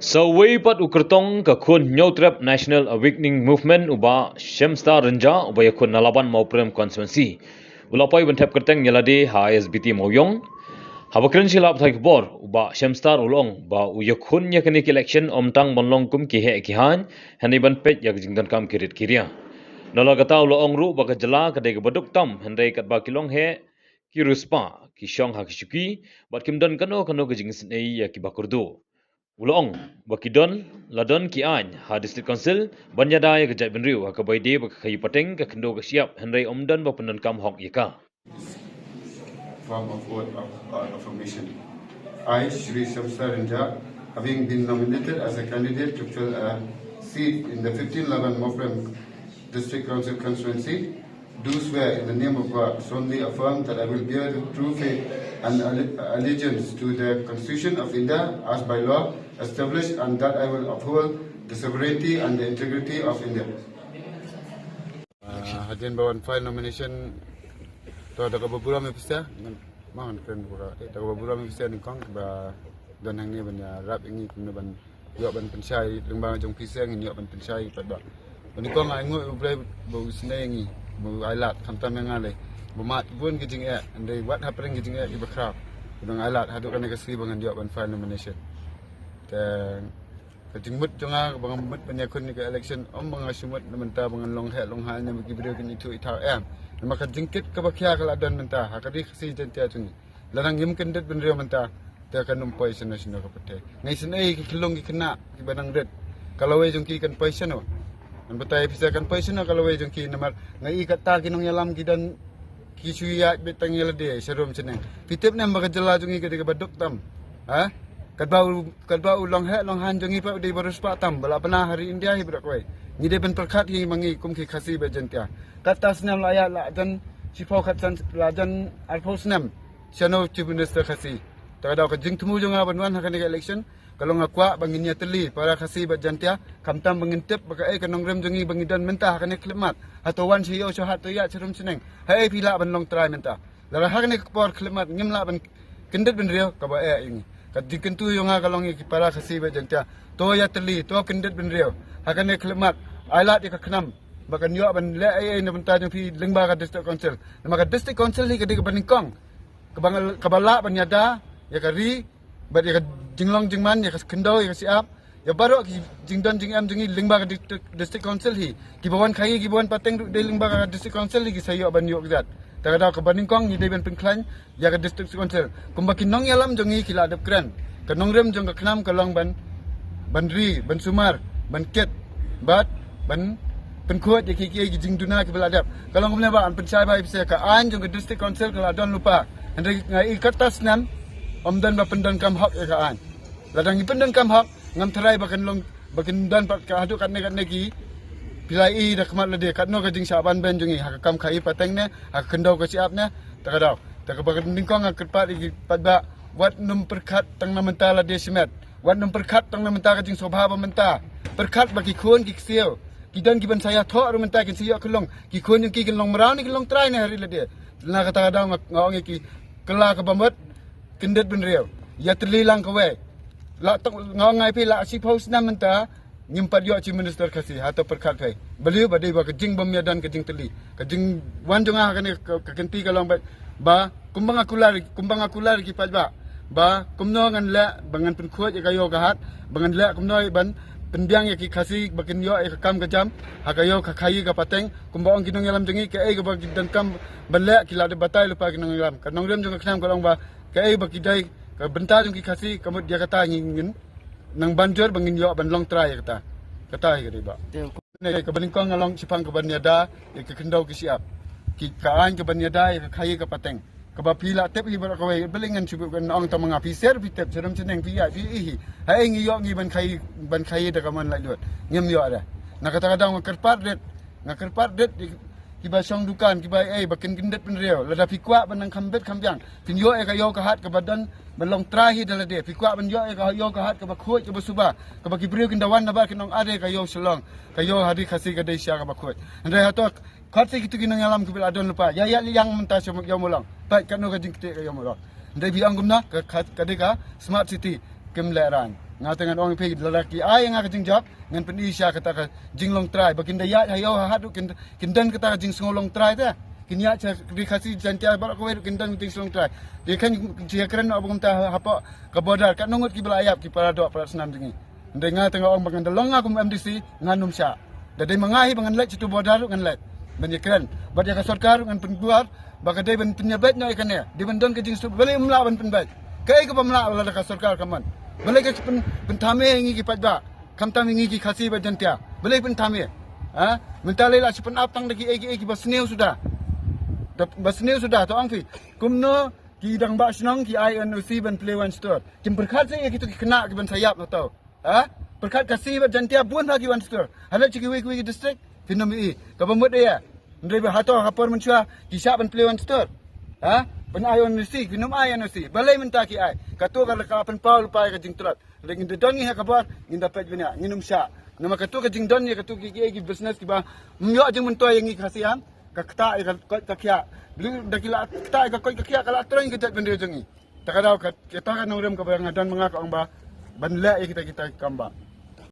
Sawai pat ukertong ka kun Nyotrap National Awakening Movement uba Shemsta Renja uba yakun nalaban mauprem konstituensi. Ulapai bentep kerteng nyalade HSBT Moyong. Habakren silap thai kbor uba Shemsta ulong ba uyakun yakanik election omtang bonlong kum kihe kihan hani ban pet yak jingdan kam kirit kiria. Nalagata ulong ru ba kajala kadai baduk tam hendai kat ba kilong he kiruspa kishong hakishuki bat kimdan kano kajing snei ya kibakurdu. Ulong bakidon ladon ki an ha district council banyada ya gejat benriu ha kabaide ba kayu pateng ka kendo ka siap hendai omdan ba penan kam hok yaka Form of vote of affirmation. I, Shri Shamsa Renja, having been nominated as a candidate to fill a seat in the 1511 Moprem District Council constituency, do swear in the name of God, solemnly affirm that I will bear the true faith and allegiance to the Constitution of India as by law established, and that I will uphold the sovereignty and the integrity of India. Hadian bawan file nomination to ada kababura me pista mangan kren bura ta kababura me pista ni kong ba don hang ni ban rap ingi kun ban yo ban pensai lembang jong pisang ni yo ban pensai pat ba ni kong ai ngoi bre bo snai ngi bo ai lat kam tam ngale bo mat bun ki jing e andai what happening ki jing e ba krap dong ai lat hadu kan ka sri bangan yo ban file nomination ta kajing mut jonga bangan mut panyakun ni ka election bang sumut namenta bangan long hal ni bagi brio kan itu itau maka jingkit ka bakya kala dan menta hakadi khasi jentia tuni larang yim kendet benrio menta ta kan numpai senasino ka pate ngai senai ki kilong ki kena ki banang red kalau we jongki kan paisano an batai pisa kan paisano kalau we jongki namar ngai kata ki nong yalam ki dan ki suya betang yelade serum seneng pitep nam baka jela jongi ka baduk tam ha kadbau long han jongi pa di barus pa tam bala pana hari India hi brak we ni de ben perkhat hi mangi kum ki khasi be jentia kata senam layak la dan sifau khatsan la dan alfo senam chano chief minister khasi ta da ka jing tumu jonga banwan hakan election kalau ngakwa bangin ya teli para khasi be jentia kamtam bangin tep baka ai kanong rem jongi bangidan menta hakan klimat atau wan CEO shahat to ya cherum seneng hai pila ban long try menta la hakan por klimat ngimla ban kendet ben rio ka ba ai ini kadikentu yung kalong para khasi be jentia to ya teli to kendet ben rio hakan klimat ailat ya kanam bakan yo ban le ai na banta jong pi lengba ka district council maka district council ni kadi ka baningkong kabangal kabala banyada ya kari bad ya jinglong jingman ya kendo ya siap ya baro ki jingdon jingam jingi lengba ka district council hi ki bawan khai ki bawan pateng de lengba ka district council ki sayo ban yo zat tagadaw ka baningkong ni de ben pinklan ya ka district council kumbakin nong yalam jongi kila adap kran kanong rem jong ka knam kalong banri ban sumar ban ket bat ban penkuat ki jing duna ki beladap kalau ngomnya ba an pensai ba bisa ka an jong district council kalau don lupa andai ngai kertas nam omdan ba pendan kam hak ya ka an ladang pendan kam hak ngam terai bakan long bakin dan pak ka hadu kat neki pilai dak mat lade kat no ka jing saban ben jongi hak kam khai pateng ne hak kendau ka siap ne takadaw tak bakan dingkong ak pat ki padba wat num perkat tang namenta lade simet wat num perkat tang namenta ka jing sobha ba menta perkat bagi khon ki ksio kidan ki ban saya tho ru menta ki siyo kelong ki khon yung ki kelong merau ni kelong try ne hari lade na kata daw ngong ki kela ka bamot kendet ben rio ya terlilang ka we la ngong ngai pi la si post na menta nyimpat yo chi minister khasi atau perkat kai beliau badai ba kejing bam dan kejing teli kejing wan jonga kan ka kenti kalong ba kumbang akular ki pajba ba kumno ngan la bangan pen khuat ya kayo gahat bangan la kumno ban pendiang ya ki khasi bakin yo e kam ka jam hakayo ka khai ka pateng kumbaong kinong yalam jengi ke e ka bagi dan kam bala kila de batai lupa kinong yalam kanong rem jong khnam kalong ba ke e bagi dai ka benta jong ki khasi kamut dia kata ngin nang banjur bangin yo ban long try kata hi ka ba ne ka baningkong ngalong sipang ka banyada e ka kendau ki siap ki kaan ka banyada e ka khai ka pateng ka ba pila tep hi ba ka we belingan sibu kan ong ta mga piser pitep seram seneng piya pi hi hai ngi yo ngi ban khai da kaman la lut ngem yo ada nakata daw ngakerpat det ki ba song dukan ki ba bakin gendet pen reo lada pikwa ban khambet khambyang tin yo e ka yo ka hat ka badan balong trahi dalade pikwa ban yo e ka yo ka hat ka ba khoi ka ba suba ka ba ki brio kindawan na ba kinong ade ka yo selong ka yo hadi khasi ka dei sia ka ba khoi andai hatok khatsi kitu kinong yalam ki bil adon lupa ya yang menta semuk yo molong pai kanu ka jingte ka yo molong ndai biang gumna ka kadeka smart city kim leran Ngatengan orang pergi lelaki ai nga kajing job ngan pen isya kata ka jing long try bakin daya hayo hadu kindan kata jing sngolong try ta kinya cha dikasih jantia balak kowe kindan jing sngolong try dia kan dia keren abang ta apa ka bodar kat nungut ki belayap ki para dok para senam dingi ndenga tengah orang bagan delong aku MDC nganum sya dadi mengahi bangan let situ bodar ngan let banyak keren bad ya ka sarkar ngan penguat bagade ben penyabet nya ikan ya di bendon ke jing su beli mla ban penbet kai ka pamla wala ka sarkar kaman boleh ke pentame ingi ki padba kamtam ingi ki khasi ba jantia boleh pentame ha mentale la sipen apang daki egi basneu sudah basneu sudah to angfi kumno ki dang ba snang ki INOC ban play one store kim berkat se ki tu kena ki ban sayap no to ha berkat kasi ba jantia bun lagi one store hala ciki wi district finami ka bamut dia ndre ba hato hapor menchua ki sap ban play one store ha pen INOC kinum INOC balai mentaki ai katu kala ka pen paul pai ka jing tulat legi de doni ha kabar nginda pej bina nginum sya nama katu ka jing doni katu ki business ki ba myo jing mentoy yang ki khasian ka kta ka kya beli dakila kta ka koi ka kya kala troing kita bende jengi takadau ka kita kan nurem ka bayang dan mangaka ang ba banla kita kamba